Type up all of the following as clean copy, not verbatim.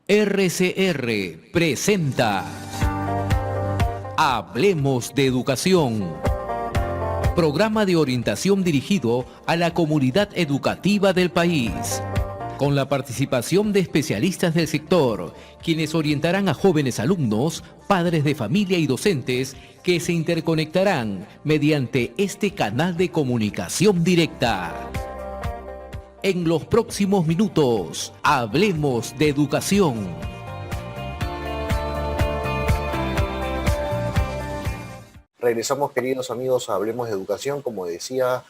RCR presenta Hablemos de Educación, programa de orientación dirigido a la comunidad educativa del país, con la participación de especialistas del sector, quienes orientarán a jóvenes alumnos, padres de familia y docentes que se interconectarán mediante este canal de comunicación directa. En los próximos minutos, hablemos de educación. Regresamos, queridos amigos, a Hablemos de Educación. Como decía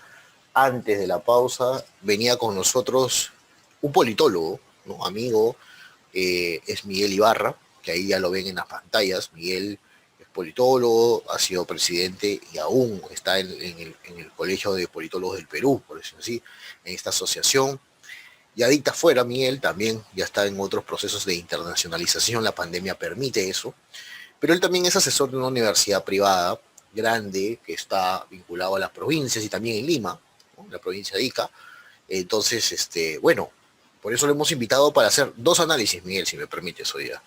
antes de la pausa, venía con nosotros un politólogo, ¿no? Amigo, es Miguel Ibarra, que ahí ya lo ven en las pantallas. Miguel es politólogo, ha sido presidente y aún está en el Colegio de Politólogos del Perú, por decirlo así, en esta asociación. Ya dicta fuera, Miguel también ya está en otros procesos de internacionalización, la pandemia permite eso, pero él también es asesor de una universidad privada grande que está vinculado a las provincias y también en Lima, ¿no? La provincia de Ica. Entonces, bueno, por eso lo hemos invitado para hacer dos análisis, Miguel, si me permites hoy día.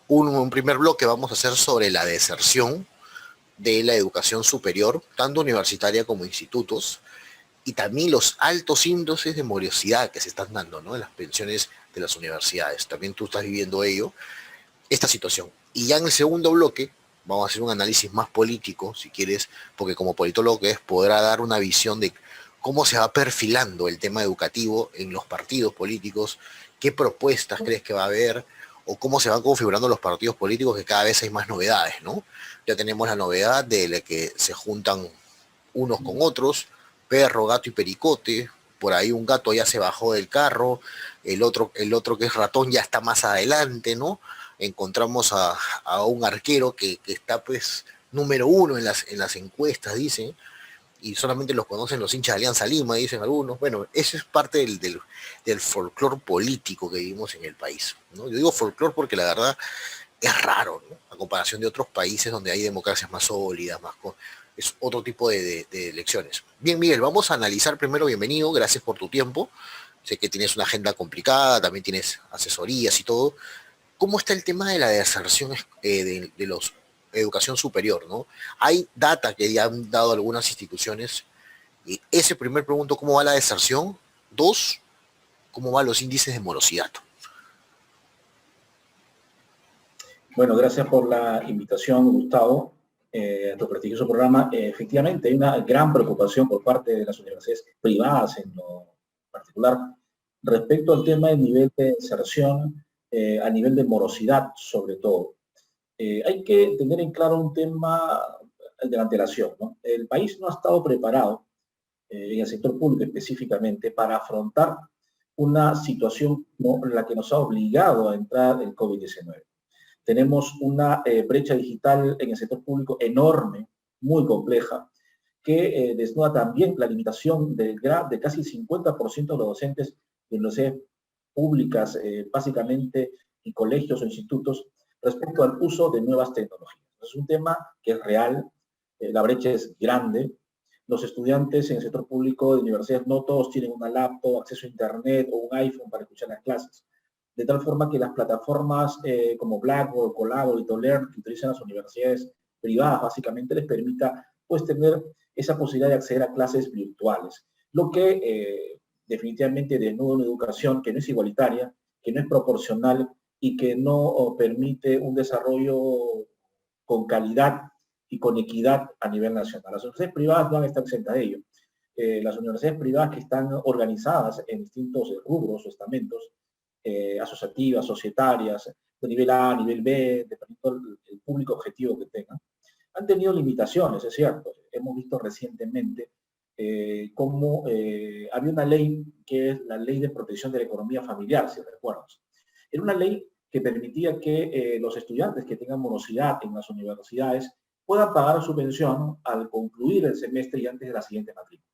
Un primer bloque vamos a hacer sobre la deserción de la educación superior, tanto universitaria como institutos, y también los altos índices de morosidad que se están dando, ¿no? En las pensiones de las universidades. También tú estás viviendo ello, esta situación. Y ya en el segundo bloque vamos a hacer un análisis más político, si quieres, porque como politólogo que es, podrá dar una visión de cómo se va perfilando el tema educativo en los partidos políticos, qué propuestas crees que va a haber, o cómo se van configurando los partidos políticos, que cada vez hay más novedades, ¿no? Ya tenemos la novedad de que se juntan unos con otros, perro, gato y pericote. Por ahí un gato ya se bajó del carro, el otro que es ratón ya está más adelante, ¿no? Encontramos a un arquero que está pues número uno en las encuestas, dicen, y solamente los conocen los hinchas de Alianza Lima, dicen algunos. Bueno, eso es parte del folclore político que vivimos en el país, ¿no? Yo digo folclore porque la verdad es raro, ¿no? A comparación de otros países donde hay democracias más sólidas, es otro tipo de elecciones. Bien, Miguel, vamos a analizar primero, bienvenido, gracias por tu tiempo. Sé que tienes una agenda complicada, también tienes asesorías y todo. ¿Cómo está el tema de la deserción de los educación superior, ¿no? Hay data que ya han dado algunas instituciones. Y ese primer pregunto, ¿cómo va la deserción? Dos, ¿cómo van los índices de morosidad? Bueno, gracias por la invitación, Gustavo, a tu prestigioso programa. Efectivamente, hay una gran preocupación por parte de las universidades privadas en lo particular respecto al tema del nivel de deserción, a nivel de morosidad sobre todo. Hay que tener en claro un tema de la antelación, ¿no? El país no ha estado preparado, en el sector público específicamente, para afrontar una situación como la que nos ha obligado a entrar el COVID-19. Tenemos una brecha digital en el sector público enorme, muy compleja, que desnuda también la limitación de casi el 50% de los docentes de universidades públicas, básicamente en colegios o institutos, respecto al uso de nuevas tecnologías. Es un tema que es real, la brecha es grande. Los estudiantes en el sector público de universidades no todos tienen una laptop, acceso a internet o un iPhone para escuchar las clases. De tal forma que las plataformas como Blackboard, Colabo y Tolearn que utilizan las universidades privadas básicamente les permita pues tener esa posibilidad de acceder a clases virtuales. Lo que definitivamente desnuda una educación que no es igualitaria, que no es proporcional y que no permite un desarrollo con calidad y con equidad a nivel nacional. Las universidades privadas no van a estar exentas de ello. Las universidades privadas que están organizadas en distintos rubros o estamentos, asociativas, societarias, de nivel A, nivel B, dependiendo del público objetivo que tengan, han tenido limitaciones, es cierto. Hemos visto recientemente cómo había una ley que es la Ley de Protección de la Economía Familiar, si recuerdas. Era una ley que permitía que los estudiantes que tengan morosidad en las universidades puedan pagar su pensión al concluir el semestre y antes de la siguiente matrícula.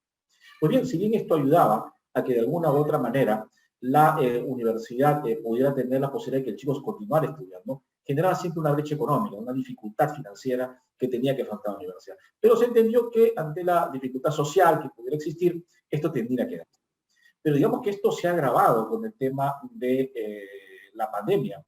Pues bien, si bien esto ayudaba a que de alguna u otra manera la universidad pudiera tener la posibilidad de que el chico continuara estudiando, generaba siempre una brecha económica, una dificultad financiera que tenía que afrontar la universidad. Pero se entendió que ante la dificultad social que pudiera existir, esto tendría que darse. Pero digamos que esto se ha agravado con el tema de la pandemia.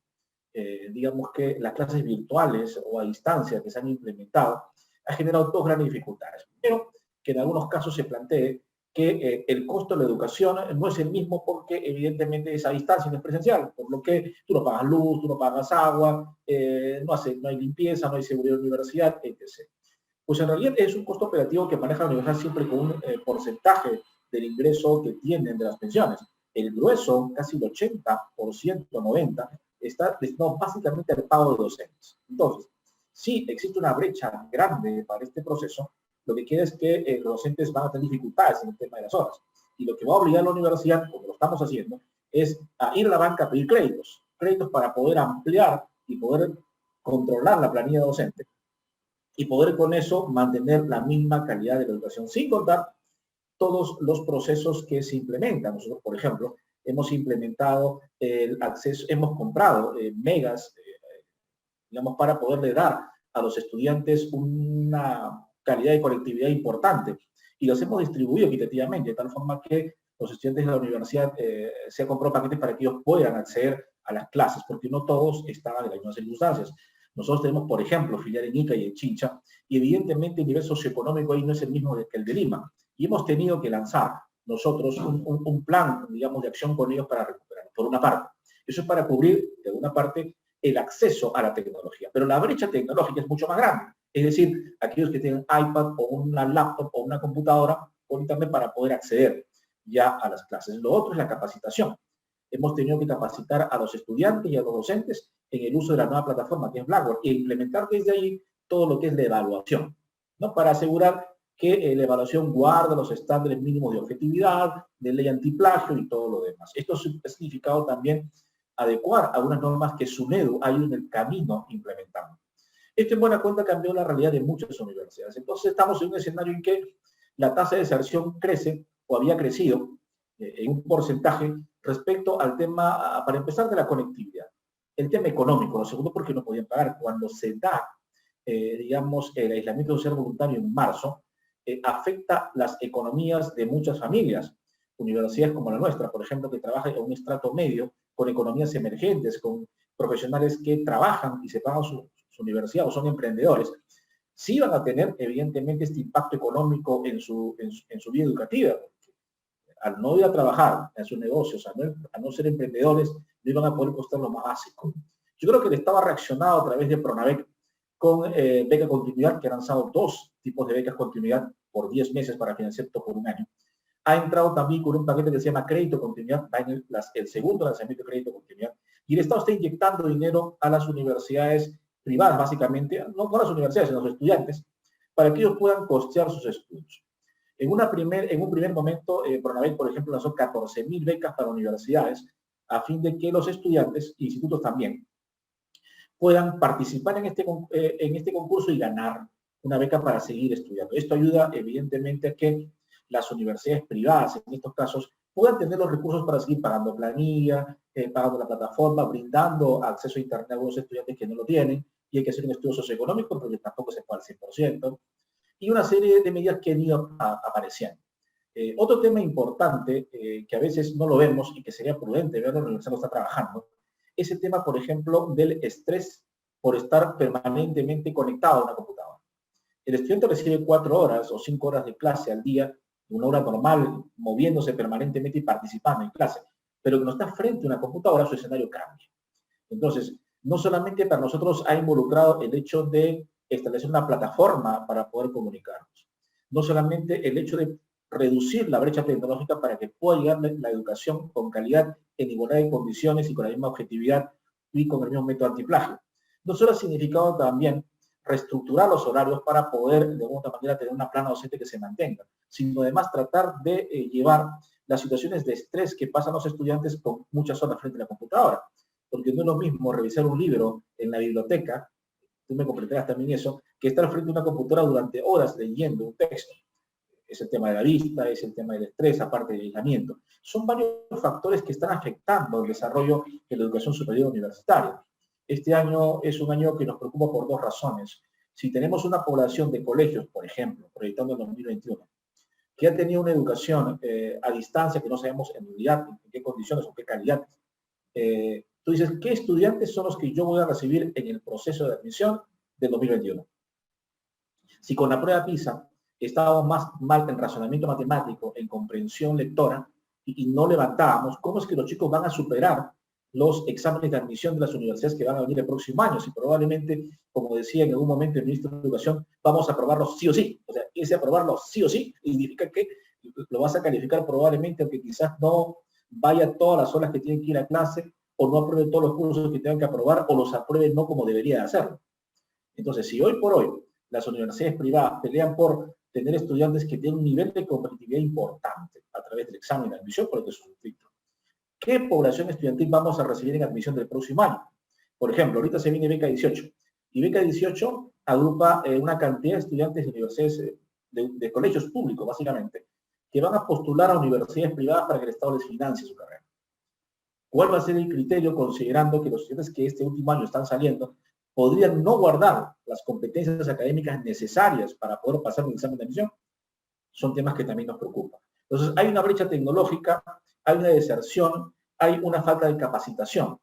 digamos que las clases virtuales o a distancia que se han implementado ha generado dos grandes dificultades. Primero, que en algunos casos se plantee que el costo de la educación no es el mismo porque evidentemente es a distancia, no es presencial, por lo que tú no pagas luz, tú no pagas agua, no hay limpieza, no hay seguridad de la universidad, etc. Pues en realidad es un costo operativo que maneja la universidad siempre con un porcentaje del ingreso que tienen de las pensiones. El grueso, casi el 80%, 90%, está destinado básicamente al pago de docentes. Entonces, si existe una brecha grande para este proceso, lo que quiere es que los docentes van a tener dificultades en el tema de las horas. Y lo que va a obligar a la universidad, como lo estamos haciendo, es a ir a la banca a pedir créditos. Créditos para poder ampliar y poder controlar la planilla docente y poder con eso mantener la misma calidad de la educación, sin contar todos los procesos que se implementan. Nosotros, por ejemplo, hemos implementado el acceso, hemos comprado megas, digamos, para poderle dar a los estudiantes una calidad de conectividad importante. Y los hemos distribuido equitativamente, de tal forma que los estudiantes de la universidad se han comprado paquetes para que ellos puedan acceder a las clases, porque no todos estaban en las mismas circunstancias. Nosotros tenemos, por ejemplo, filial en Ica y en Chincha, y evidentemente el nivel socioeconómico ahí no es el mismo que el de Lima. Y hemos tenido que lanzar nosotros un plan, digamos, de acción con ellos para recuperarlo, por una parte. Eso es para cubrir, de una parte, el acceso a la tecnología. Pero la brecha tecnológica es mucho más grande. Es decir, aquellos que tienen iPad o una laptop o una computadora o internet para poder acceder ya a las clases. Lo otro es la capacitación. Hemos tenido que capacitar a los estudiantes y a los docentes en el uso de la nueva plataforma que es Blackboard e implementar desde ahí todo lo que es la evaluación, ¿no? Para asegurar que la evaluación guarda los estándares mínimos de objetividad, de ley antiplagio y todo lo demás. Esto ha significado también adecuar a unas normas que SUNEDU ha ido en el camino implementando. Esto en buena cuenta cambió la realidad de muchas universidades. Entonces estamos en un escenario en que la tasa de deserción crece o había crecido en un porcentaje respecto al tema, para empezar, de la conectividad. El tema económico, lo segundo, porque no podían pagar. Cuando se da, digamos, el aislamiento social voluntario en marzo, afecta las economías de muchas familias. Universidades como la nuestra, por ejemplo, que trabaja en un estrato medio, con economías emergentes, con profesionales que trabajan y se pagan su universidad o son emprendedores, sí van a tener, evidentemente, este impacto económico en su vida educativa. Al no ir a trabajar en sus negocios, a no ser emprendedores, no iban a poder costar lo más básico. Yo creo que el Estado ha reaccionado a través de Pronavec con beca continuidad, que ha lanzado 2 tipos de becas continuidad por 10 meses para financiamiento por un año. Ha entrado también con un paquete que se llama crédito continuidad, va en el segundo lanzamiento de crédito continuidad, y el Estado está inyectando dinero a las universidades privadas, básicamente, no con las universidades, sino a los estudiantes, para que ellos puedan costear sus estudios. En un primer momento, Pronavec, por ejemplo, lanzó 14.000 becas para universidades, a fin de que los estudiantes, institutos también, puedan participar en este concurso y ganar una beca para seguir estudiando. Esto ayuda, evidentemente, a que las universidades privadas, en estos casos, puedan tener los recursos para seguir pagando planilla, pagando la plataforma, brindando acceso a Internet a algunos estudiantes que no lo tienen, y hay que hacer un estudio socioeconómico porque tampoco se puede al 100%, y una serie de medidas que han ido apareciendo. Otro tema importante, que a veces no lo vemos y que sería prudente ver, la universidad lo está trabajando, es el tema, por ejemplo, del estrés por estar permanentemente conectado a una computadora. El estudiante recibe 4 horas o 5 horas de clase al día, una hora normal, moviéndose permanentemente y participando en clase, pero que no está frente a una computadora, su escenario cambia. Entonces, no solamente para nosotros ha involucrado el hecho de establecer una plataforma para poder comunicarnos, no solamente el hecho de reducir la brecha tecnológica para que pueda llegar la educación con calidad, en igualdad de condiciones y con la misma objetividad y con el mismo método antiplagio. No solo ha significado también reestructurar los horarios para poder, de alguna manera, tener una plana docente que se mantenga, sino además tratar de llevar las situaciones de estrés que pasan los estudiantes con muchas horas frente a la computadora. Porque no es lo mismo revisar un libro en la biblioteca, tú me comprenderás también eso, que estar frente a una computadora durante horas leyendo un texto. Es el tema de la vista, es el tema del estrés, aparte del aislamiento. Son varios factores que están afectando el desarrollo de la educación superior universitaria. Este año es un año que nos preocupa por 2 razones. Si tenemos una población de colegios, por ejemplo, proyectando el 2021, que ha tenido una educación a distancia, que no sabemos en realidad en qué condiciones o qué calidad, Tú dices, ¿qué estudiantes son los que yo voy a recibir en el proceso de admisión del 2021? Si con la prueba PISA estábamos más mal en razonamiento matemático, en comprensión lectora, y no levantábamos, ¿cómo es que los chicos van a superar los exámenes de admisión de las universidades que van a venir el próximo año? Si probablemente, como decía en algún momento el ministro de Educación, vamos a aprobarlos sí o sí. O sea, ese aprobarlos sí o sí significa que lo vas a calificar probablemente, aunque quizás no vaya todas las horas que tienen que ir a clase, o no apruebe todos los cursos que tengan que aprobar, o los apruebe no como debería hacerlo. Entonces, si hoy por hoy las universidades privadas pelean por tener estudiantes que tienen un nivel de competitividad importante a través del examen de admisión, por lo que es un filtro, ¿qué población estudiantil vamos a recibir en admisión del próximo año? Por ejemplo, ahorita se viene Beca 18, y Beca 18 agrupa una cantidad de estudiantes de universidades, de colegios públicos, básicamente, que van a postular a universidades privadas para que el Estado les financie su carrera. ¿Cuál va a ser el criterio considerando que los estudiantes que este último año están saliendo podrían no guardar las competencias académicas necesarias para poder pasar un examen de admisión? Son temas que también nos preocupan. Entonces, hay una brecha tecnológica, hay una deserción, hay una falta de capacitación,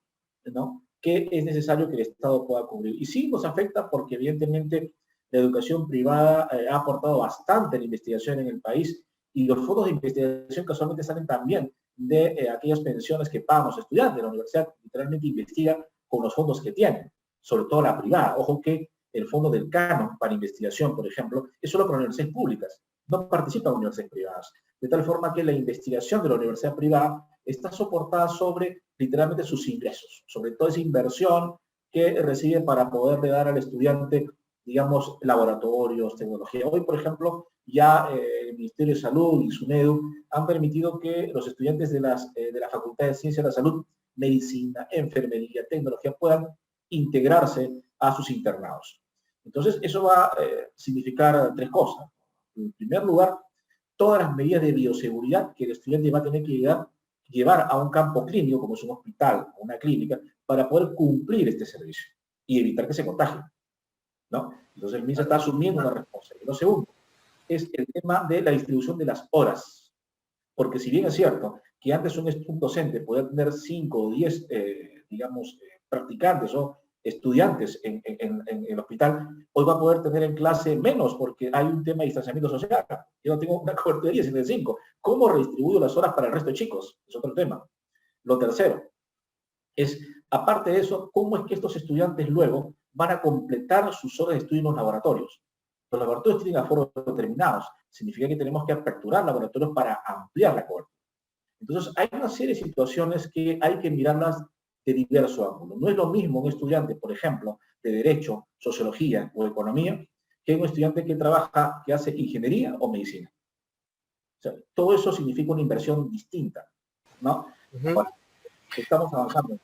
¿no?, que es necesario que el Estado pueda cubrir. Y sí nos afecta porque evidentemente la educación privada ha aportado bastante en la investigación en el país, y los fondos de investigación casualmente salen también de aquellas pensiones que pagan los estudiantes. La universidad literalmente investiga con los fondos que tienen, sobre todo la privada. Ojo que el fondo del canon para investigación, por ejemplo, es solo para universidades públicas, no participan universidades privadas. De tal forma que la investigación de la universidad privada está soportada sobre literalmente sus ingresos, sobre toda esa inversión que recibe para poderle dar al estudiante, digamos, laboratorios, tecnología. Hoy, por ejemplo, ya el Ministerio de Salud y SUNEDU han permitido que los estudiantes de la Facultad de Ciencia de la Salud, Medicina, Enfermería, Tecnología, puedan integrarse a sus internados. Entonces, eso va a significar tres cosas. En primer lugar, todas las medidas de bioseguridad que el estudiante va a tener que llevar a un campo clínico, como es un hospital o una clínica, para poder cumplir este servicio y evitar que se contagie, ¿no? Entonces, el MINSA está asumiendo una responsabilidad. Lo segundo es el tema de la distribución de las horas, porque si bien es cierto que antes un docente podía tener 5 o 10, digamos, practicantes o estudiantes en el hospital, hoy va a poder tener en clase menos porque hay un tema de distanciamiento social. Yo no tengo una cobertura de 10, sino de 5. ¿Cómo redistribuyo las horas para el resto de chicos? Es otro tema. Lo tercero es, aparte de eso, cómo es que estos estudiantes luego van a completar sus horas de estudio en los laboratorios. Los laboratorios tienen aforos determinados. Significa que tenemos que aperturar laboratorios para ampliar la cobertura. Entonces, hay una serie de situaciones que hay que mirarlas de diverso ángulo. No es lo mismo un estudiante, por ejemplo, de Derecho, Sociología o Economía, que un estudiante que trabaja, que hace Ingeniería o Medicina. O sea, todo eso significa una inversión distinta, ¿no? Ahora, estamos avanzando.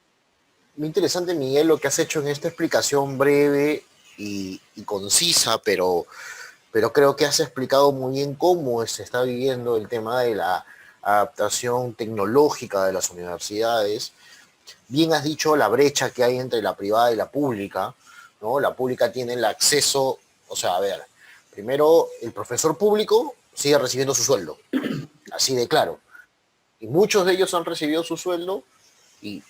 Muy interesante, Miguel, lo que has hecho en esta explicación breve y concisa, pero creo que has explicado muy bien cómo se está viviendo el tema de la adaptación tecnológica de las universidades. Bien has dicho la brecha que hay entre la privada y la pública, ¿no? La pública tiene el acceso, o sea, a ver, primero el profesor público sigue recibiendo su sueldo, así de claro, y muchos de ellos han recibido su sueldo y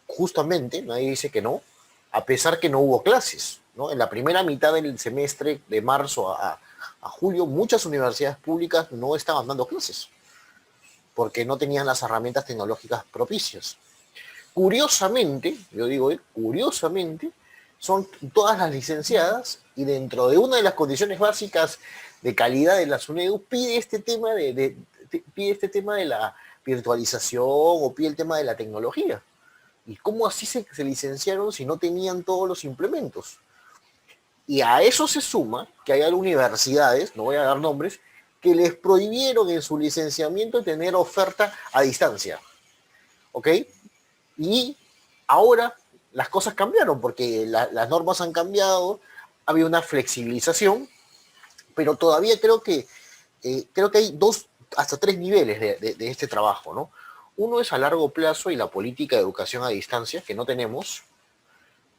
justamente, nadie dice que no, a pesar que no hubo clases, ¿no? En la primera mitad del semestre, de marzo a julio, muchas universidades públicas no estaban dando clases, porque no tenían las herramientas tecnológicas propicias. Curiosamente, yo digo, curiosamente, son todas las licenciadas, y dentro de una de las condiciones básicas de calidad de la SUNEDU pide este tema de la virtualización o pide el tema de la tecnología. ¿Y cómo así se licenciaron si no tenían todos los implementos? Y a eso se suma que hay universidades, no voy a dar nombres, que les prohibieron en su licenciamiento tener oferta a distancia. ¿Ok? Y ahora las cosas cambiaron porque las normas han cambiado, ha habido una flexibilización, pero todavía creo que hay 2 hasta 3 niveles de este trabajo, ¿no? Uno es a largo plazo y la política de educación a distancia, que no tenemos,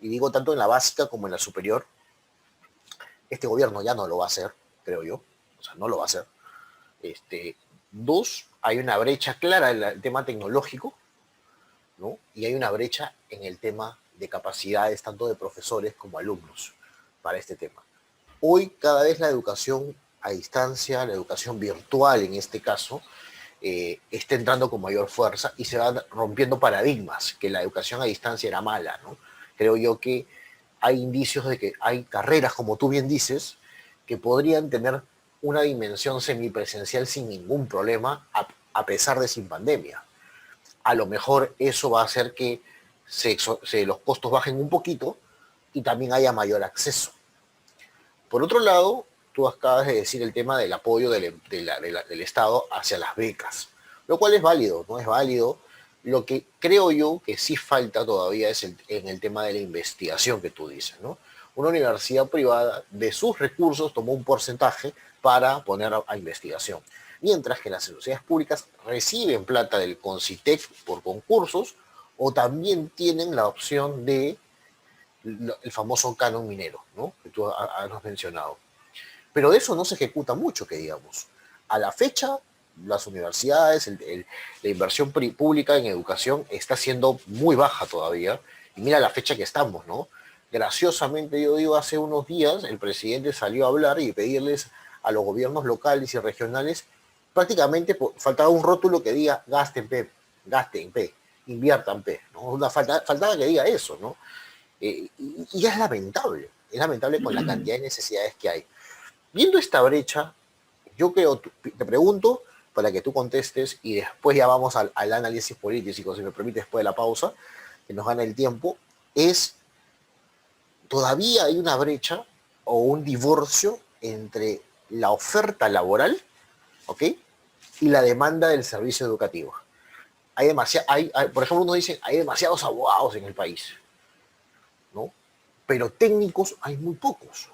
y digo tanto en la básica como en la superior. Este gobierno ya no lo va a hacer, creo yo, o sea, no lo va a hacer. 2, hay una brecha clara en el tema tecnológico, ¿no? Y hay una brecha en el tema de capacidades tanto de profesores como alumnos para este tema. Hoy cada vez la educación a distancia, la educación virtual en este caso, está entrando con mayor fuerza y se van rompiendo paradigmas, que la educación a distancia era mala, ¿no? Creo yo que hay indicios de que hay carreras, como tú bien dices, que podrían tener una dimensión semipresencial sin ningún problema, a pesar de sin pandemia. A lo mejor eso va a hacer que los costos bajen un poquito y también haya mayor acceso. Por otro lado, tú acabas de decir el tema del apoyo del Estado hacia las becas, lo cual es válido, no es válido. Lo que creo yo que sí falta todavía es en el tema de la investigación que tú dices, ¿no? Una universidad privada de sus recursos tomó un porcentaje para poner a investigación, mientras que las universidades públicas reciben plata del CONCITEC por concursos o también tienen la opción de el famoso canon minero, ¿no? Que tú has mencionado. Pero de eso no se ejecuta mucho, que digamos. A la fecha, las universidades, la inversión pública en educación está siendo muy baja todavía. Y mira la fecha que estamos, ¿no? Graciosamente, yo digo, hace unos días el presidente salió a hablar y pedirles a los gobiernos locales y regionales, prácticamente faltaba un rótulo que diga gasten P, inviertan P, ¿no? Faltaba que diga eso, ¿no? Y es lamentable con la cantidad de necesidades que hay. Viendo esta brecha, yo creo, te pregunto para que tú contestes y después ya vamos al análisis político, si me permite, después de la pausa, que nos gana el tiempo, es, todavía hay una brecha o un divorcio entre la oferta laboral, ¿ok? Y la demanda del servicio educativo. Por ejemplo, uno dice, hay demasiados abogados en el país, ¿no? Pero técnicos hay muy pocos.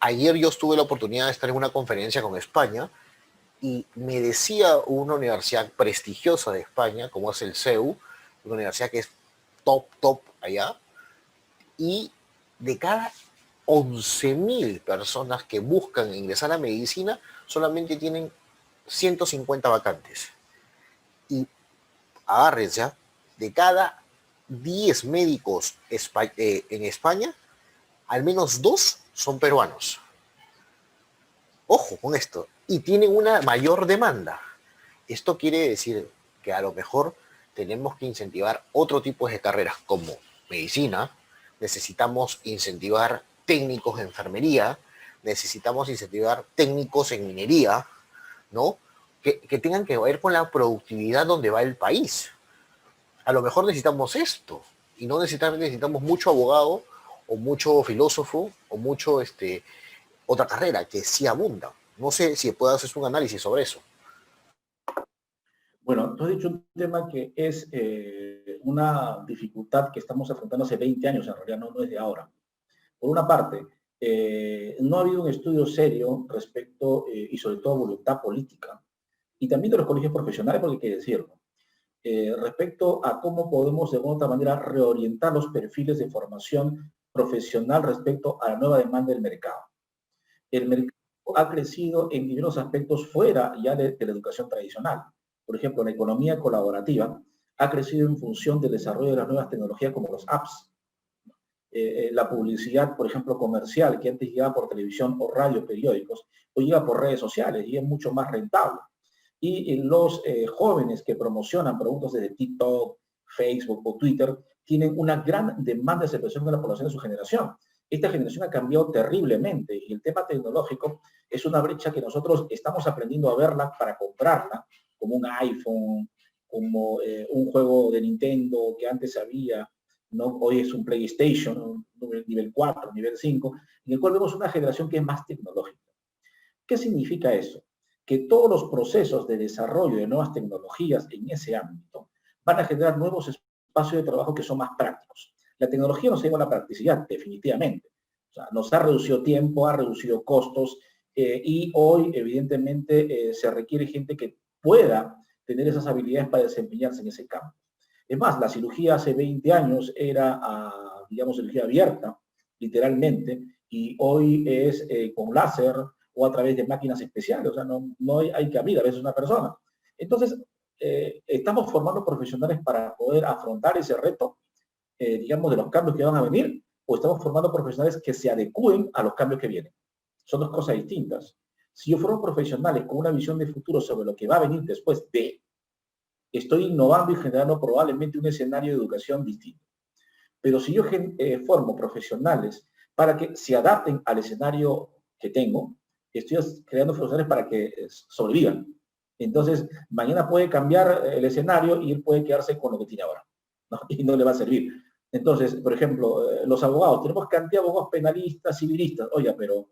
Ayer yo tuve la oportunidad de estar en una conferencia con España y me decía una universidad prestigiosa de España, como es el CEU, una universidad que es top allá, y de cada 11.000 personas que buscan ingresar a medicina, solamente tienen 150 vacantes. Y agárrense, de cada 10 médicos en España, al menos 2 son peruanos. Ojo con esto. Y tienen una mayor demanda. Esto quiere decir que a lo mejor tenemos que incentivar otro tipo de carreras como medicina, necesitamos incentivar técnicos de enfermería, necesitamos incentivar técnicos en minería, ¿no? Que tengan que ver con la productividad donde va el país. A lo mejor necesitamos esto y no necesitamos mucho abogado o mucho filósofo o mucho otra carrera que sí abunda. No sé si puedes hacer un análisis sobre eso. Bueno, tú has dicho un tema que es una dificultad que estamos afrontando hace 20 años, en realidad no es de ahora. Por una parte, no ha habido un estudio serio respecto, y sobre todo voluntad política, y también de los colegios profesionales, porque hay que decirlo, respecto a cómo podemos de alguna otra manera reorientar los perfiles de formación profesional respecto a la nueva demanda del mercado. El mercado ha crecido en diversos aspectos fuera ya de la educación tradicional. Por ejemplo, la economía colaborativa ha crecido en función del desarrollo de las nuevas tecnologías como los apps. La publicidad, por ejemplo, comercial, que antes llegaba por televisión o radio, periódicos, hoy llega por redes sociales y es mucho más rentable. Y los jóvenes que promocionan productos desde TikTok, Facebook o Twitter tienen una gran demanda de aceptación de la población de su generación. Esta generación ha cambiado terriblemente y el tema tecnológico es una brecha que nosotros estamos aprendiendo a verla para comprarla, como un iPhone, como un juego de Nintendo que antes había, ¿no? Hoy es un PlayStation, nivel 4, nivel 5, en el cual vemos una generación que es más tecnológica. ¿Qué significa eso? Que todos los procesos de desarrollo de nuevas tecnologías en ese ámbito van a generar nuevos espacios de trabajo que son más prácticos. La tecnología nos lleva a la practicidad, definitivamente. O sea, nos ha reducido tiempo, ha reducido costos y hoy, evidentemente, se requiere gente que pueda tener esas habilidades para desempeñarse en ese campo. Es más, la cirugía hace 20 años era, digamos, cirugía abierta, literalmente, y hoy es con láser o a través de máquinas especiales, o sea, no hay que abrir a veces una persona. Entonces, ¿estamos formando profesionales para poder afrontar ese reto, digamos, de los cambios que van a venir? ¿O estamos formando profesionales que se adecúen a los cambios que vienen? Son dos cosas distintas. Si yo formo profesionales con una visión de futuro sobre lo que va a venir después de, estoy innovando y generando probablemente un escenario de educación distinto. Pero si yo formo profesionales para que se adapten al escenario que tengo, estoy creando profesionales para que sobrevivan. Entonces, mañana puede cambiar el escenario y él puede quedarse con lo que tiene ahora, ¿no? Y no le va a servir. Entonces, por ejemplo, los abogados, tenemos cantidad de abogados penalistas, civilistas. Oiga, pero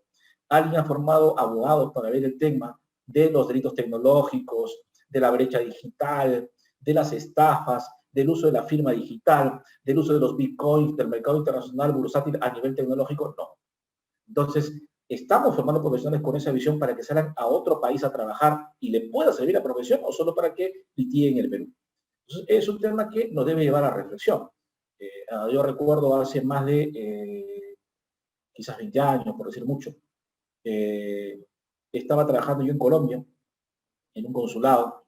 alguien ha formado abogados para ver el tema de los delitos tecnológicos, de la brecha digital, de las estafas, del uso de la firma digital, del uso de los bitcoins, del mercado internacional bursátil a nivel tecnológico. No. Entonces, ¿estamos formando profesionales con esa visión para que salgan a otro país a trabajar y le pueda servir la profesión o solo para que litiguen en el Perú? Entonces, es un tema que nos debe llevar a reflexión. Yo recuerdo hace más de quizás 20 años, por decir mucho, estaba trabajando yo en Colombia, en un consulado,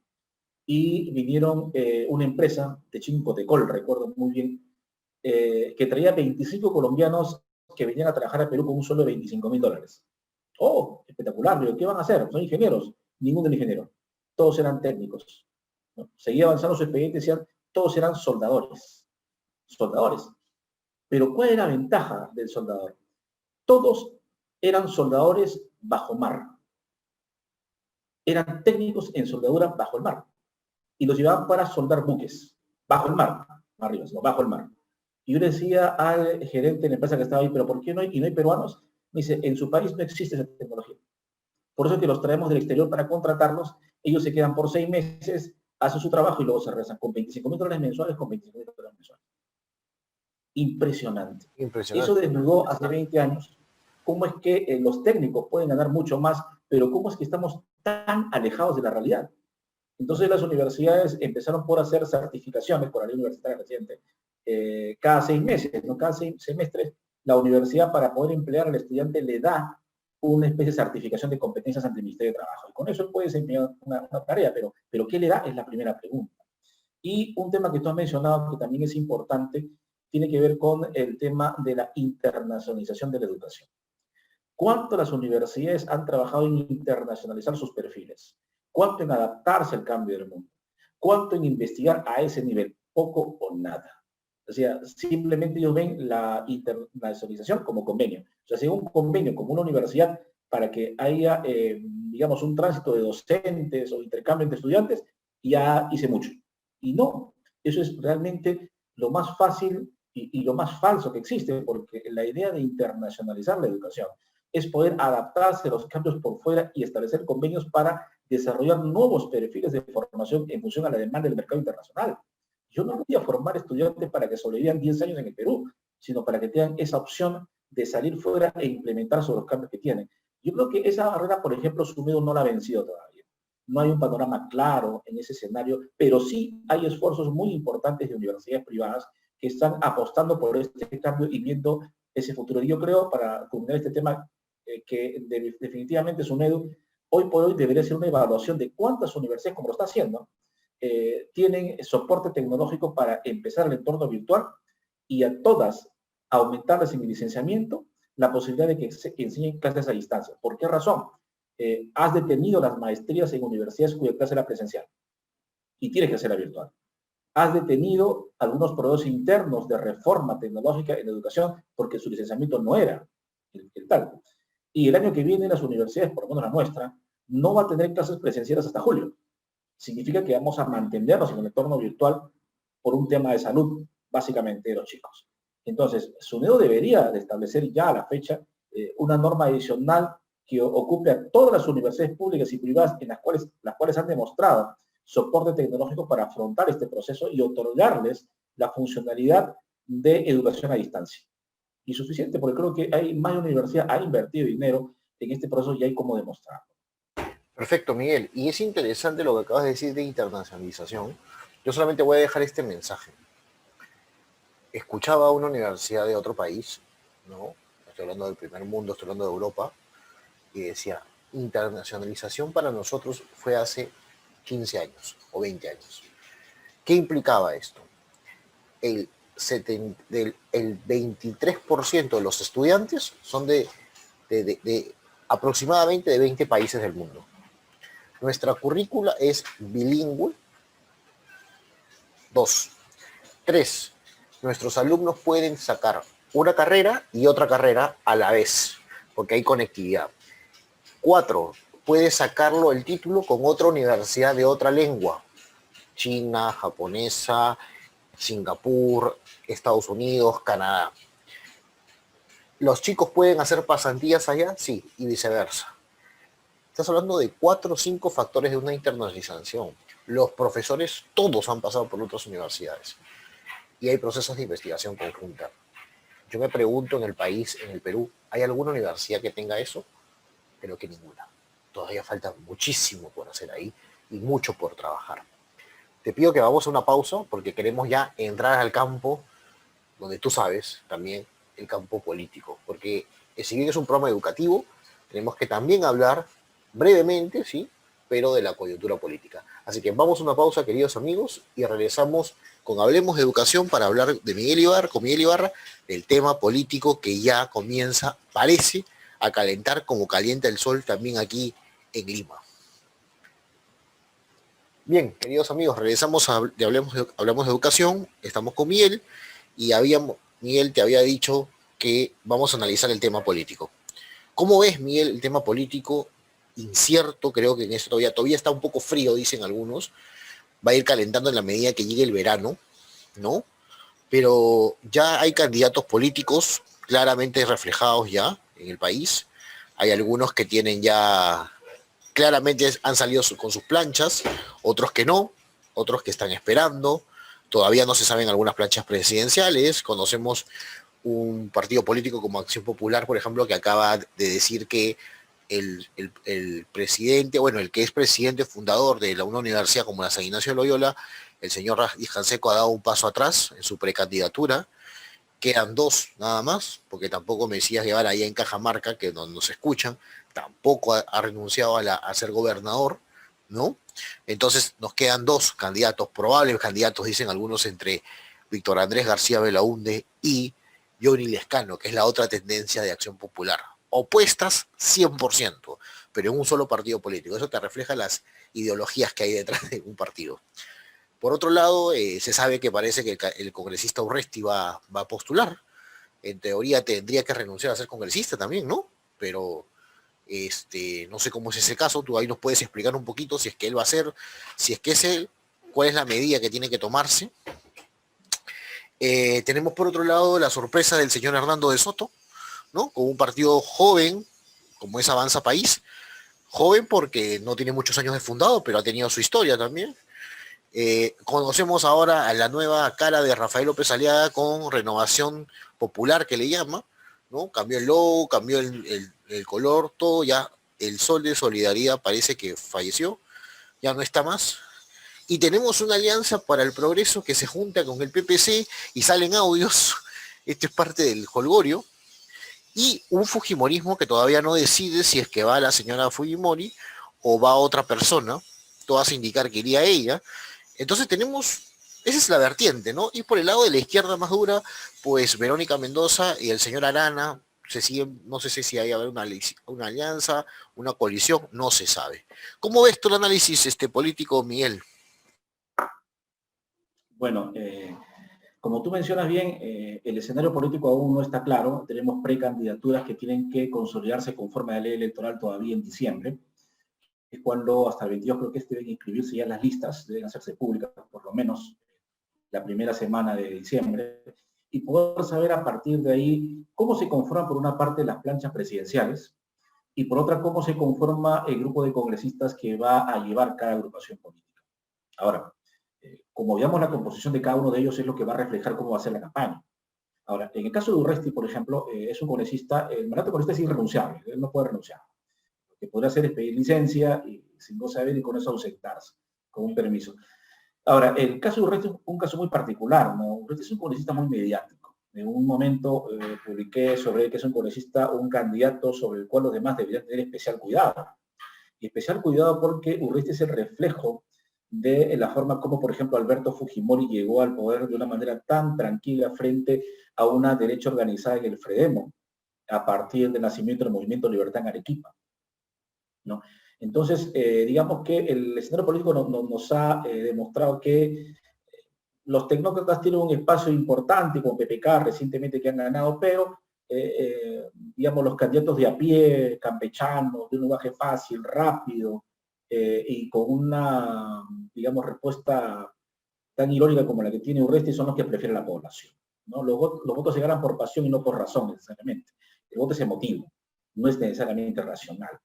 y vinieron una empresa de Chincotecol, recuerdo muy bien, que traía 25 colombianos que venían a trabajar a Perú con un sueldo de $25.000. ¡Oh, espectacular! Digo, ¿qué van a hacer? ¿Son ingenieros? Ninguno era ingeniero. Todos eran técnicos, ¿no? Seguía avanzando su expediente, decían, todos eran soldadores. Soldadores. Pero ¿cuál era la ventaja del soldador? Todos eran soldadores bajo mar. Eran técnicos en soldadura bajo el mar. Y los llevaban para soldar buques, bajo el mar, no arriba, sino bajo el mar. Y yo le decía al gerente de la empresa que estaba ahí, ¿pero por qué no hay, y no hay peruanos? Me dice, en su país no existe esa tecnología. Por eso es que los traemos del exterior para contratarlos, ellos se quedan por 6 meses, hacen su trabajo y luego se regresan con $25.000 mensuales, con $25.000 mensuales. Impresionante. Impresionante. Eso desnudó hace 20 años cómo es que los técnicos pueden ganar mucho más, pero cómo es que estamos tan alejados de la realidad. Entonces las universidades empezaron por hacer certificaciones por la ley universitaria reciente. Cada 6 meses, no cada 6 semestres, la universidad para poder emplear al estudiante le da una especie de certificación de competencias ante el Ministerio de Trabajo. Y con eso él puede desempeñar una tarea, pero ¿qué le da? Es la primera pregunta. Y un tema que tú has mencionado que también es importante, tiene que ver con el tema de la internacionalización de la educación. ¿Cuánto las universidades han trabajado en internacionalizar sus perfiles? ¿Cuánto en adaptarse al cambio del mundo? ¿Cuánto en investigar a ese nivel? Poco o nada. O sea, simplemente ellos ven la internacionalización como convenio. O sea, si un convenio como una universidad para que haya, digamos, un tránsito de docentes o intercambio entre estudiantes, ya hice mucho. Y no, eso es realmente lo más fácil y lo más falso que existe, porque la idea de internacionalizar la educación es poder adaptarse a los cambios por fuera y establecer convenios para desarrollar nuevos perfiles de formación en función a la demanda del mercado internacional. Yo no voy a formar estudiantes para que sobrevivan 10 años en el Perú, sino para que tengan esa opción de salir fuera e implementar sobre los cambios que tienen. Yo creo que esa barrera, por ejemplo, SUMEDO no la ha vencido todavía. No hay un panorama claro en ese escenario, pero sí hay esfuerzos muy importantes de universidades privadas que están apostando por este cambio y viendo ese futuro. Y yo creo, para culminar este tema, que definitivamente SUMEDO hoy por hoy debería ser una evaluación de cuántas universidades, como lo está haciendo, tienen soporte tecnológico para empezar el entorno virtual y a todas aumentarles en el licenciamiento la posibilidad de que enseñen clases a distancia. ¿Por qué razón? Has detenido las maestrías en universidades cuya clase era presencial y tienes que hacerla virtual. Has detenido algunos procesos internos de reforma tecnológica en educación porque su licenciamiento no era el tal. Y el año que viene las universidades, por lo menos la nuestra, no va a tener clases presenciales hasta julio. Significa que vamos a mantenernos en el entorno virtual por un tema de salud, básicamente, de los chicos. Entonces, SUNEDO debería de establecer ya a la fecha una norma adicional que ocupe a todas las universidades públicas y privadas en las cuales han demostrado soporte tecnológico para afrontar este proceso y otorgarles la funcionalidad de educación a distancia. Y suficiente, porque creo que hay más universidad ha invertido dinero en este proceso y hay cómo demostrarlo. Perfecto, Miguel. Y es interesante lo que acabas de decir de internacionalización. Yo solamente voy a dejar este mensaje. Escuchaba a una universidad de otro país, ¿no? Estoy hablando del primer mundo, estoy hablando de Europa, y decía, internacionalización para nosotros fue hace 15 años o 20 años. ¿Qué implicaba esto? El 23% de los estudiantes son de aproximadamente de 20 países del mundo. Nuestra currícula es bilingüe. 2. 3. Nuestros alumnos pueden sacar una carrera y otra carrera a la vez, porque hay conectividad. 4. Puedes sacarlo el título con otra universidad de otra lengua. China, japonesa, Singapur, Estados Unidos, Canadá. ¿Los chicos pueden hacer pasantías allá? Sí, y viceversa. Estás hablando de 4 o 5 factores de una internacionalización. Los profesores todos han pasado por otras universidades y hay procesos de investigación conjunta. Yo me pregunto en el país, en el Perú, ¿hay alguna universidad que tenga eso? Creo que ninguna. Todavía falta muchísimo por hacer ahí y mucho por trabajar. Te pido que vamos a una pausa porque queremos ya entrar al campo donde tú sabes también el campo político, porque si bien es un programa educativo, tenemos que también hablar brevemente, sí, pero de la coyuntura política. Así que vamos a una pausa, queridos amigos, y regresamos con Hablemos de Educación para hablar de Miguel Ibarra, con Miguel Ibarra, del tema político que ya comienza, parece, a calentar como calienta el sol también aquí en Lima. Bien, queridos amigos, regresamos a Hablamos de Educación, estamos con Miguel, y Miguel te había dicho que vamos a analizar el tema político. ¿Cómo ves, Miguel, el tema político? Incierto, creo que en esto todavía está un poco frío, dicen algunos. Va a ir calentando en la medida que llegue el verano, ¿no? Pero ya hay candidatos políticos claramente reflejados ya en el país. Hay algunos que tienen ya, claramente han salido con sus planchas, otros que no, otros que están esperando. Todavía no se saben algunas planchas presidenciales. Conocemos un partido político como Acción Popular, por ejemplo, que acaba de decir que el presidente, bueno, el que es presidente fundador de una universidad como la San Ignacio de Loyola, el señor Rafael Canseco, ha dado un paso atrás en su precandidatura. Quedan 2 nada más, porque tampoco Mesías Guevara allá en Cajamarca, que no nos escuchan, tampoco ha renunciado a ser gobernador, ¿no? Entonces nos quedan 2 candidatos, probables candidatos, dicen algunos, entre Víctor Andrés García Belaúnde y Johnny Lescano, que es la otra tendencia de Acción Popular. Opuestas 100%, pero en un solo partido político. Eso te refleja las ideologías que hay detrás de un partido. Por otro lado, se sabe que parece que el congresista Urresti va a postular. En teoría tendría que renunciar a ser congresista también, ¿no? Pero no sé cómo es ese caso. Tú ahí nos puedes explicar un poquito si es que él va a ser, si es que es él, cuál es la medida que tiene que tomarse. Tenemos por otro lado la sorpresa del señor Hernando de Soto, ¿no? Con un partido joven, como es Avanza País, joven porque no tiene muchos años de fundado, pero ha tenido su historia también. Conocemos ahora a la nueva cara de Rafael López Aliaga con Renovación Popular, que le llama, ¿no? Cambió el logo, cambió el color, todo ya. El Sol de Solidaridad parece que falleció, ya no está más. Y tenemos una alianza para el progreso que se junta con el PPC y salen audios. Esto es parte del jolgorio. Y un fujimorismo que todavía no decide si es que va la señora Fujimori o va otra persona. Todas indicar que iría ella. Entonces tenemos, esa es la vertiente, ¿no? Y por el lado de la izquierda más dura, pues Verónica Mendoza y el señor Arana se siguen, no sé si hay una alianza, una coalición, no se sabe. ¿Cómo ves tu análisis político, Miguel? Bueno, como tú mencionas bien, el escenario político aún no está claro. Tenemos precandidaturas que tienen que consolidarse conforme a la ley electoral todavía en diciembre. Es cuando hasta el 22 creo que deben inscribirse ya las listas, deben hacerse públicas por lo menos la primera semana de diciembre, y poder saber a partir de ahí cómo se conforman por una parte las planchas presidenciales y por otra cómo se conforma el grupo de congresistas que va a llevar cada agrupación política. Ahora, como veamos la composición de cada uno de ellos es lo que va a reflejar cómo va a ser la campaña. Ahora, en el caso de Urresti, por ejemplo, es un congresista, el mandato congresista es irrenunciable, él no puede renunciar. Lo que podría hacer es pedir licencia y sin no saber y con eso ausentarse, con un permiso. Ahora, el caso de Urresti es un caso muy particular, ¿no? Urresti es un congresista muy mediático. En un momento publiqué sobre él que es un congresista o un candidato sobre el cual los demás deberían tener especial cuidado. Y especial cuidado porque Urresti es el reflejo de la forma como, por ejemplo, Alberto Fujimori llegó al poder de una manera tan tranquila frente a una derecha organizada en el Fredemo, a partir del nacimiento del Movimiento Libertad en Arequipa, ¿no? Entonces, digamos que el escenario político nos ha demostrado que los tecnócratas tienen un espacio importante, como PPK recientemente que han ganado, pero digamos, los candidatos de a pie, campechanos, de un lenguaje fácil, rápido, y con una, digamos, respuesta tan irónica como la que tiene Urresti, son los que prefiere la población, ¿no? Los votos se ganan por pasión y no por razón, necesariamente. El voto es emotivo, no es necesariamente racional.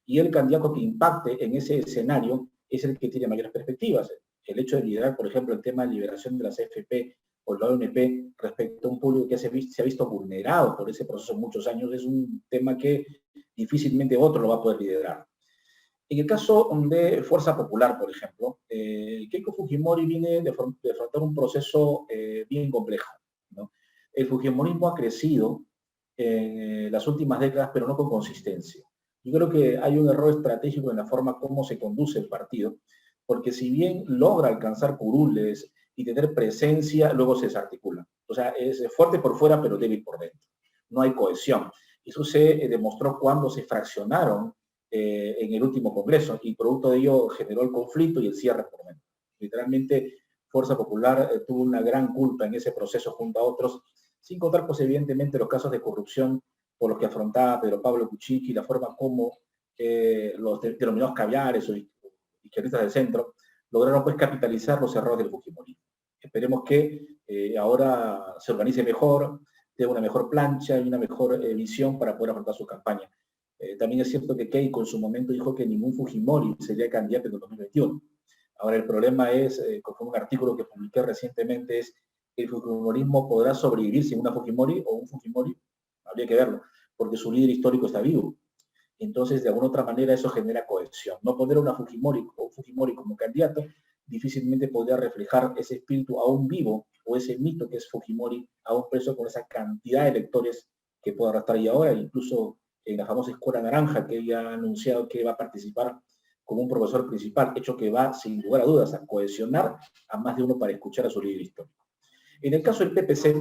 Y el candidato que impacte en ese escenario es el que tiene mayores perspectivas. El hecho de liderar, por ejemplo, el tema de liberación de las AFP o la ONP respecto a un público que se ha visto vulnerado por ese proceso muchos años, es un tema que difícilmente otro lo va a poder liderar. En el caso de Fuerza Popular, por ejemplo, Keiko Fujimori viene de afrontar un proceso bien complejo, ¿no? El fujimorismo ha crecido en las últimas décadas, pero no con consistencia. Yo creo que hay un error estratégico en la forma como se conduce el partido, porque si bien logra alcanzar curules y tener presencia, luego se desarticula. O sea, es fuerte por fuera, pero débil por dentro. No hay cohesión. Eso se demostró cuando se fraccionaron en el último congreso, y producto de ello generó el conflicto y el cierre por dentro. Literalmente, Fuerza Popular tuvo una gran culpa en ese proceso junto a otros, sin contar, pues, evidentemente, los casos de corrupción por los que afrontaba Pedro Pablo Kuczynski y la forma como los denominados caviares o izquierdistas del centro lograron, pues, capitalizar los errores del Fujimorismo. Esperemos que ahora se organice mejor, tenga una mejor plancha y una mejor visión para poder afrontar su campaña. También es cierto que Keiko en su momento dijo que ningún Fujimori sería candidato en el 2021. Ahora el problema es, conforme un artículo que publiqué recientemente, es ¿el fujimorismo podrá sobrevivir sin una Fujimori o un Fujimori? Habría que verlo, porque su líder histórico está vivo. Entonces, de alguna otra manera, eso genera cohesión. No poner a una Fujimori o un Fujimori como candidato difícilmente podría reflejar ese espíritu aún vivo o ese mito que es Fujimori aún preso con esa cantidad de electores que puede arrastrar. Y ahora, incluso en la famosa Escuela Naranja, que ella ha anunciado que va a participar como un profesor principal, hecho que va, sin lugar a dudas, a cohesionar a más de uno para escuchar a su líder histórico. En el caso del PPC,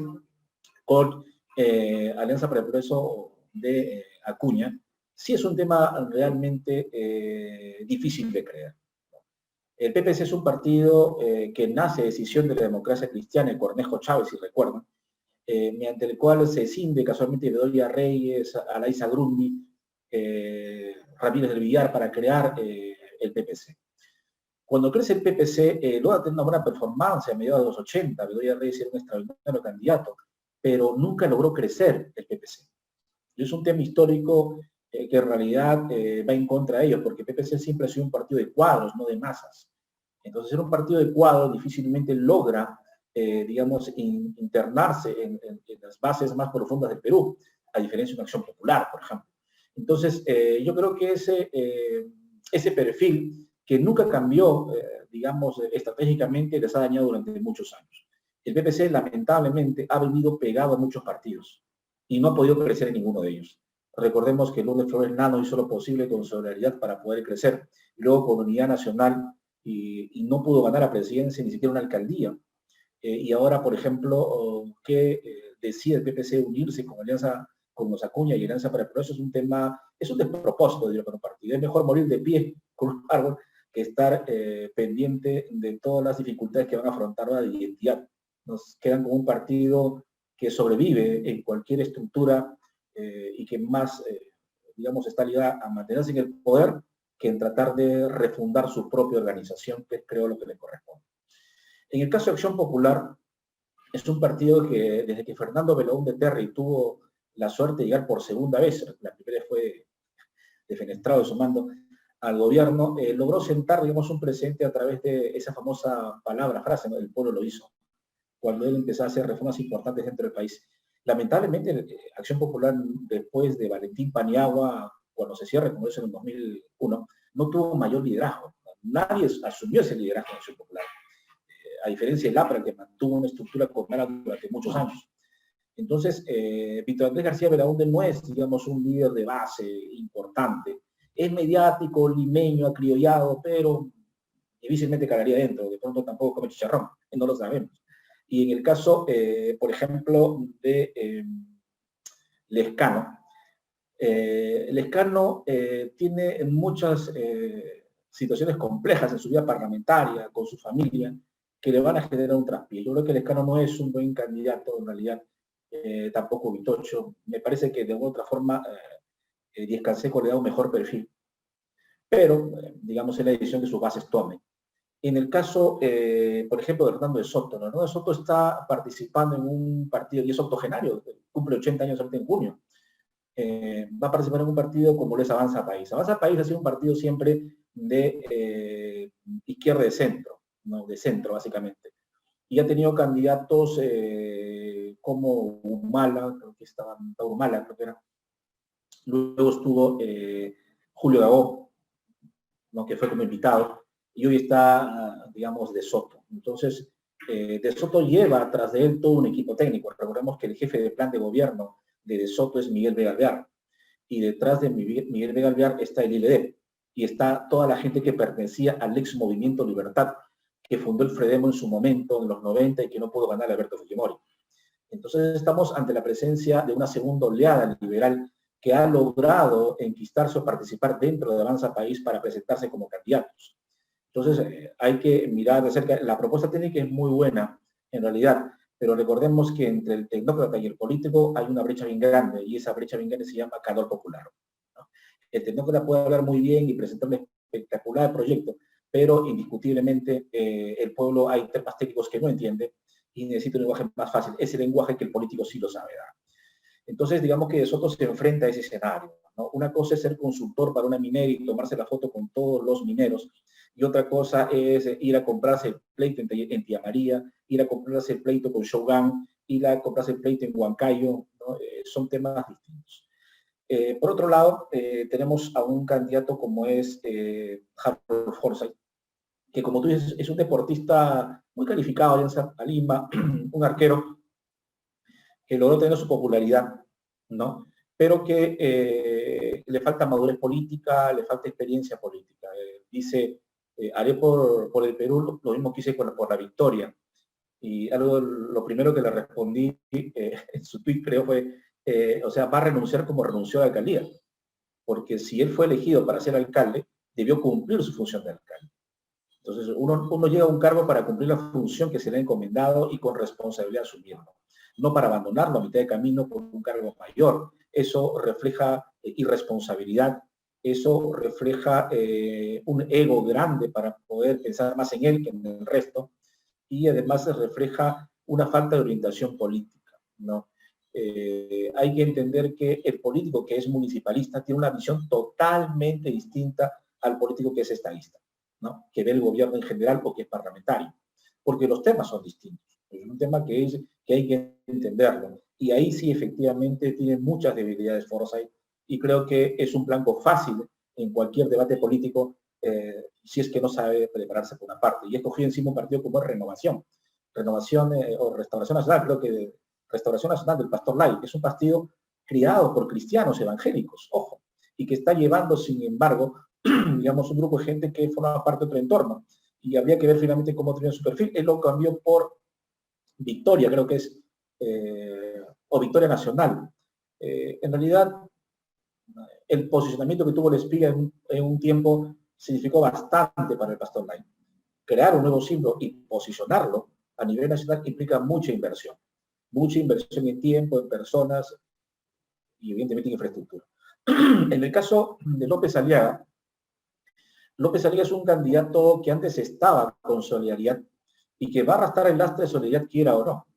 con Alianza para el Progreso de Acuña, sí es un tema realmente difícil de creer. El PPC es un partido que nace de decisión de la democracia cristiana, el Cornejo Chávez, si recuerdan, mediante el cual se cinde casualmente Bedoya Reyes, Alaisa Grundy, Ramírez del Villar para crear el PPC. Cuando crece el PPC, logra tener una buena performance a mediados de los 80, Bedoya Reyes era un extraordinario candidato, pero nunca logró crecer el PPC. Y es un tema histórico que en realidad va en contra de ellos, porque el PPC siempre ha sido un partido de cuadros, no de masas. Entonces, ser un partido de cuadros difícilmente logra, digamos, internarse en las bases más profundas del Perú, a diferencia de una Acción Popular, por ejemplo. Entonces, yo creo que ese perfil, que nunca cambió, digamos, estratégicamente, les ha dañado durante muchos años. El PPC, lamentablemente, ha venido pegado a muchos partidos y no ha podido crecer en ninguno de ellos. Recordemos que Lourdes Flores Nano hizo lo posible con solidaridad para poder crecer, y luego con Unidad Nacional, y no pudo ganar la presidencia, ni siquiera una alcaldía. Y ahora, por ejemplo, que decide el PPC unirse con Alianza, con los Acuña y Alianza para el Progreso, es un tema, es un despropósito, diría, para un partido. Es mejor morir de pie con un árbol que estar pendiente de todas las dificultades que van a afrontar la identidad. Nos quedan como un partido que sobrevive en cualquier estructura y que más, digamos, está ligada a mantenerse en el poder que en tratar de refundar su propia organización, que creo lo que le corresponde. En el caso de Acción Popular, es un partido que desde que Fernando Belaúnde Terry tuvo la suerte de llegar por segunda vez, la primera fue defenestrado de su mando al gobierno, logró sentar, digamos, un precedente a través de esa famosa frase, ¿no? El pueblo lo hizo, cuando él empezó a hacer reformas importantes dentro del país. Lamentablemente, Acción Popular, después de Valentín Paniagua, cuando se cierra el Congreso en el 2001, no tuvo mayor liderazgo. Nadie asumió ese liderazgo de Acción Popular. A diferencia del APRA, que mantuvo una estructura comunal durante muchos años. Entonces, Víctor Andrés García Belaúnde no es, digamos, un líder de base importante. es mediático, limeño, acriollado, pero difícilmente calaría dentro, de pronto tampoco come chicharrón, no lo sabemos. Y en el caso, por ejemplo, de Lescano, Lescano tiene muchas situaciones complejas en su vida parlamentaria, con su familia, que le van a generar un traspié. Yo creo que Lescano no es un buen candidato, en realidad, tampoco Vitocho. Me parece que de alguna otra forma Díaz Canseco le da un mejor perfil, pero digamos es la decisión que sus bases tomen. En el caso, por ejemplo, de Hernando de Soto, ¿no? Hernando de Soto está participando en un partido, y es octogenario, cumple 80 años ahorita en junio. Va a participar en un partido como lo es Avanza País. Avanza País ha sido un partido siempre de izquierda de centro, ¿no? De centro, básicamente. Y ha tenido candidatos como Humala, creo que estaba Humala, creo que era. Luego estuvo Julio Dagó, ¿no? Que fue como invitado, y hoy está, digamos, De Soto. Entonces, De Soto lleva atrás de él todo un equipo técnico. Recordemos que el jefe de plan de gobierno de Soto es Miguel Vega Alvear, y detrás de Miguel Vega Alvear está el ILD, y está toda la gente que pertenecía al ex Movimiento Libertad, que fundó el Fredemo en su momento, en los 90, y que no pudo ganar a Alberto Fujimori. Entonces estamos ante la presencia de una segunda oleada liberal que ha logrado enquistarse o participar dentro de Avanza País para presentarse como candidatos. Entonces hay que mirar de cerca. La propuesta técnica es muy buena, en realidad, pero recordemos que entre el tecnócrata y el político hay una brecha bien grande, y esa brecha bien grande se llama calor popular, ¿no? El tecnócrata puede hablar muy bien y presentar un espectacular proyecto, pero indiscutiblemente el pueblo hay temas técnicos que no entiende y necesita un lenguaje más fácil, ese lenguaje que el político sí lo sabe dar. Entonces, digamos que De Soto se enfrenta a ese escenario, ¿no? Una cosa es ser consultor para una minera y tomarse la foto con todos los mineros, y otra cosa es ir a comprarse el pleito en Tía María, ir a comprarse el pleito con Shogun, ir a comprarse el pleito en Huancayo, ¿no? Son temas distintos. Por otro lado, tenemos a un candidato como es Harold Forsyth, que como tú dices, es un deportista muy calificado, Alianza Lima, un arquero que logró tener su popularidad, ¿no? Pero que le falta madurez política, le falta experiencia política. Dice, haré por el Perú lo mismo que hice por la victoria. Y algo, lo primero que le respondí en su tweet, creo, fue, o sea, va a renunciar como renunció a la alcaldía, porque si él fue elegido para ser alcalde, debió cumplir su función de alcalde. Entonces, uno llega a un cargo para cumplir la función que se le ha encomendado y con responsabilidad asumirlo, no para abandonarlo a mitad de camino por un cargo mayor. Eso refleja irresponsabilidad, eso refleja un ego grande para poder pensar más en él que en el resto, y además se refleja una falta de orientación política, ¿no? Hay que entender que el político que es municipalista tiene una visión totalmente distinta al político que es estadista, ¿no? Que ve el gobierno en general o que es parlamentario, porque los temas son distintos. Es un tema que hay que entenderlo. Y ahí sí, efectivamente, tiene muchas debilidades Forsyth, y creo que es un blanco fácil en cualquier debate político si es que no sabe prepararse por una parte. Y escogió encima un partido como Renovación. Renovación o Restauración Nacional, creo que Restauración Nacional del Pastor Lai, que es un partido criado por cristianos evangélicos, ojo, y que está llevando, sin embargo, digamos, un grupo de gente que forma parte de otro entorno. Y habría que ver finalmente cómo tenía su perfil. Él lo cambió por Victoria, creo que es, o Victoria Nacional. En realidad, el posicionamiento que tuvo el Espiga en un tiempo significó bastante para el Pastor Lai. Crear un nuevo símbolo y posicionarlo a nivel nacional implica mucha inversión en tiempo, en personas y evidentemente en infraestructura. En el caso de López Aliaga es un candidato que antes estaba con Solidaridad y que va a arrastrar el lastre de Solidaridad, quiera o no,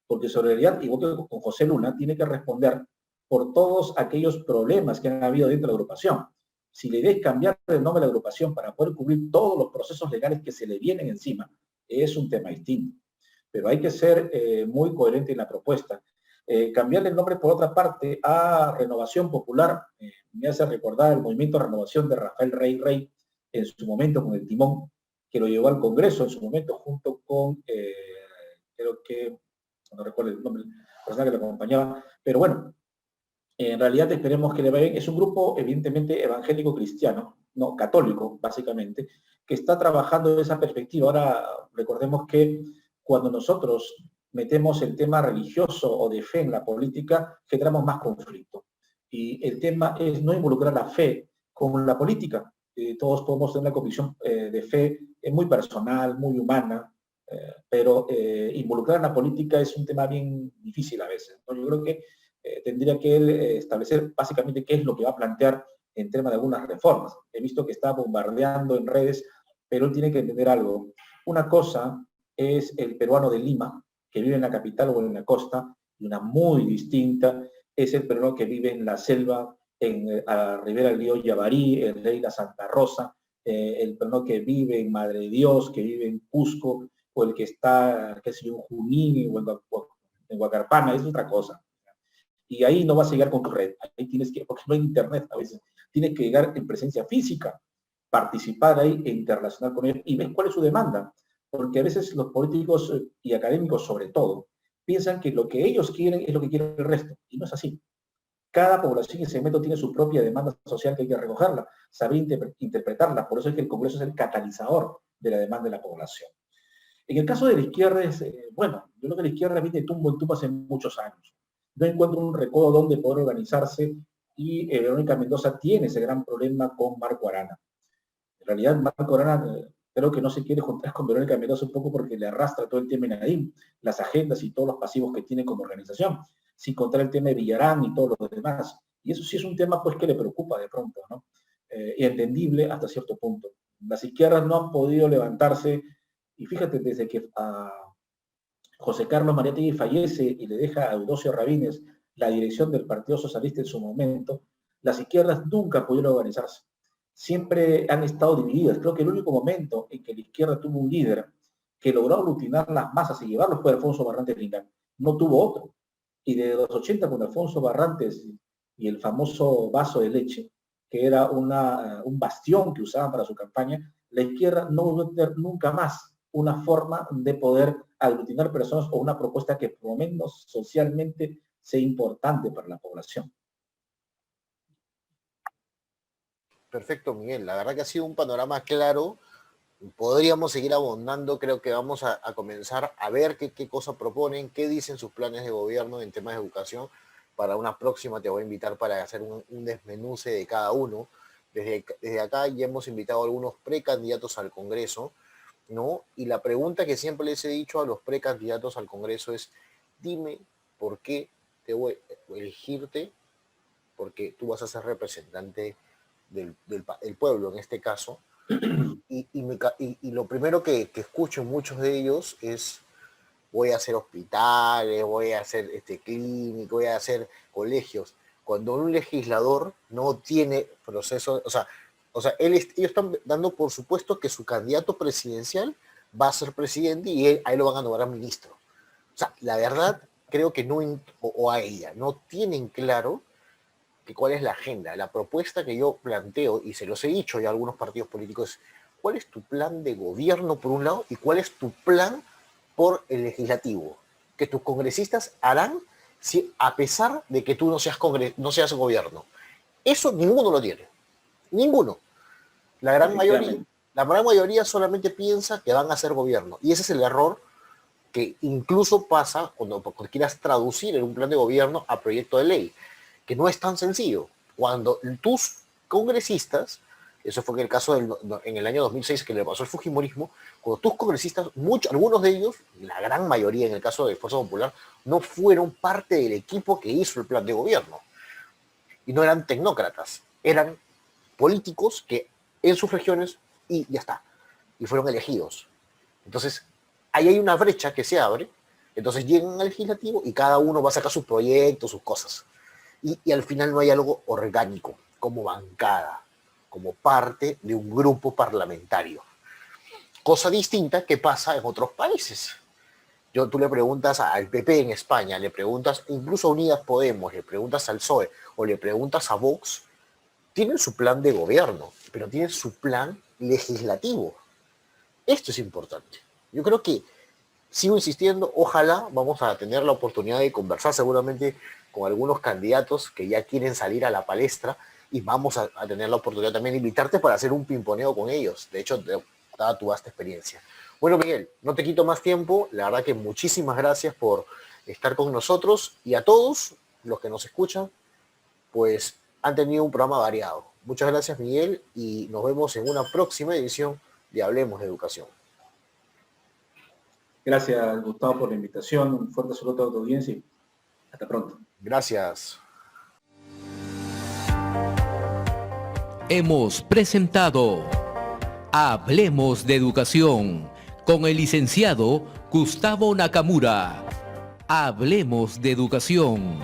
porque Solidaridad, igual que con José Luna, tiene que responder por todos aquellos problemas que han habido dentro de la agrupación. Si la idea es cambiar el nombre de la agrupación para poder cubrir todos los procesos legales que se le vienen encima, es un tema distinto. Pero hay que ser muy coherente en la propuesta. Cambiarle el nombre, por otra parte, a Renovación Popular, me hace recordar el movimiento de renovación de Rafael Rey en su momento con el timón, que lo llevó al Congreso en su momento junto con, creo que, no recuerdo el nombre de la persona que lo acompañaba, pero bueno, En realidad esperemos que le vaya bien. Es un grupo evidentemente evangélico cristiano, no católico básicamente, que está trabajando en esa perspectiva. Ahora recordemos que cuando nosotros metemos el tema religioso o de fe en la política, generamos más conflicto. Y el tema es no involucrar la fe con la política. Todos podemos tener una convicción de fe muy personal, muy humana, pero involucrar en la política es un tema bien difícil a veces, ¿no? Yo creo que tendría que él establecer básicamente qué es lo que va a plantear en tema de algunas reformas. He visto que está bombardeando en redes, pero él tiene que entender algo. Una cosa es el peruano de Lima, que vive en la capital o en la costa, y una muy distinta es el peruano que vive en la selva, a Ribera del río Yabarí, el Rey La Santa Rosa, el peruano que vive en Madre de Dios, que vive en Cusco, o el que está, qué sé yo, en Junín o en Huacarpana, es otra cosa. Y ahí no vas a llegar con tu red, ahí tienes que, porque no hay internet a veces, tienes que llegar en presencia física, participar ahí e interrelacionar con ellos y ves cuál es su demanda, porque a veces los políticos y académicos sobre todo, piensan que lo que ellos quieren es lo que quiere el resto, y no es así. Cada población y segmento tiene su propia demanda social que hay que recogerla, saber interpretarla, por eso es que el Congreso es el catalizador de la demanda de la población. En el caso de la izquierda, bueno, yo creo que la izquierda viene de tumbo en tumbo hace muchos años. No encuentro un recodo donde poder organizarse y Verónica Mendoza tiene ese gran problema con Marco Arana. En realidad, Marco Arana creo que no se quiere juntar con Verónica Mendoza un poco porque le arrastra todo el tema de Nadim, las agendas y todos los pasivos que tiene como organización, sin contar el tema de Villarán y todos los demás. Y eso sí es un tema pues que le preocupa de pronto, ¿no? Y entendible hasta cierto punto. Las izquierdas no han podido levantarse y fíjate, desde que José Carlos Mariátegui fallece y le deja a Eudosio Rabines la dirección del Partido Socialista en su momento, las izquierdas nunca pudieron organizarse. Siempre han estado divididas. Creo que el único momento en que la izquierda tuvo un líder que logró aglutinar las masas y llevarlos fue Alfonso Barrantes Lingán. No tuvo otro. Y de los 80 con Alfonso Barrantes y el famoso vaso de leche, que era un bastión que usaban para su campaña, la izquierda no volvió a tener nunca más una forma de poder aglutinar personas o una propuesta que por lo menos socialmente sea importante para la población. Perfecto, Miguel. La verdad que ha sido un panorama claro. Podríamos seguir abondando. Creo que vamos a comenzar a ver qué cosas proponen, qué dicen sus planes de gobierno en temas de educación. Para una próxima te voy a invitar para hacer un desmenuce de cada uno. Desde acá ya hemos invitado a algunos precandidatos al Congreso, ¿no? Y la pregunta que siempre les he dicho a los precandidatos al Congreso es: dime por qué te voy a elegirte, porque tú vas a ser representante del pueblo en este caso. Y lo primero que escucho en muchos de ellos es: voy a hacer hospitales, voy a hacer clínicas, voy a hacer colegios. Cuando un legislador no tiene proceso, ellos están dando por supuesto que su candidato presidencial va a ser presidente y ahí lo van a nombrar ministro. O sea, la verdad, creo que no, o a ella, no tienen claro que cuál es la agenda. La propuesta que yo planteo, y se los he dicho ya a algunos partidos políticos, ¿cuál es tu plan de gobierno por un lado y cuál es tu plan por el legislativo? Que tus congresistas harán a pesar de que tú no seas gobierno. Eso ninguno lo tiene. Ninguno. La gran mayoría solamente piensa que van a hacer gobierno. Y ese es el error que incluso pasa cuando quieras traducir en un plan de gobierno a proyecto de ley, que no es tan sencillo. Cuando tus congresistas, eso fue el caso en el año 2006 que le pasó al fujimorismo, cuando tus congresistas, algunos de ellos, la gran mayoría en el caso de Fuerza Popular, no fueron parte del equipo que hizo el plan de gobierno. Y no eran tecnócratas, eran políticos que en sus regiones y ya está, y fueron elegidos. Entonces, ahí hay una brecha que se abre, entonces llegan al legislativo y cada uno va a sacar sus proyectos, sus cosas. Y al final no hay algo orgánico, como bancada, como parte de un grupo parlamentario. Cosa distinta que pasa en otros países. Tú le preguntas al PP en España, le preguntas incluso a Unidas Podemos, le preguntas al PSOE o le preguntas a Vox, tienen su plan de gobierno, pero tienen su plan legislativo. Esto es importante. Yo creo que sigo insistiendo, ojalá vamos a tener la oportunidad de conversar seguramente con algunos candidatos que ya quieren salir a la palestra y vamos a tener la oportunidad también de invitarte para hacer un pimponeo con ellos. De hecho, dada tu vasta experiencia. Bueno, Miguel, no te quito más tiempo. La verdad que muchísimas gracias por estar con nosotros y a todos los que nos escuchan, pues han tenido un programa variado. Muchas gracias, Miguel, y nos vemos en una próxima edición de Hablemos de Educación. Gracias, Gustavo, por la invitación. Un fuerte saludo a toda tu audiencia y hasta pronto. Gracias. Hemos presentado Hablemos de Educación con el licenciado Gustavo Nakamura. Hablemos de Educación.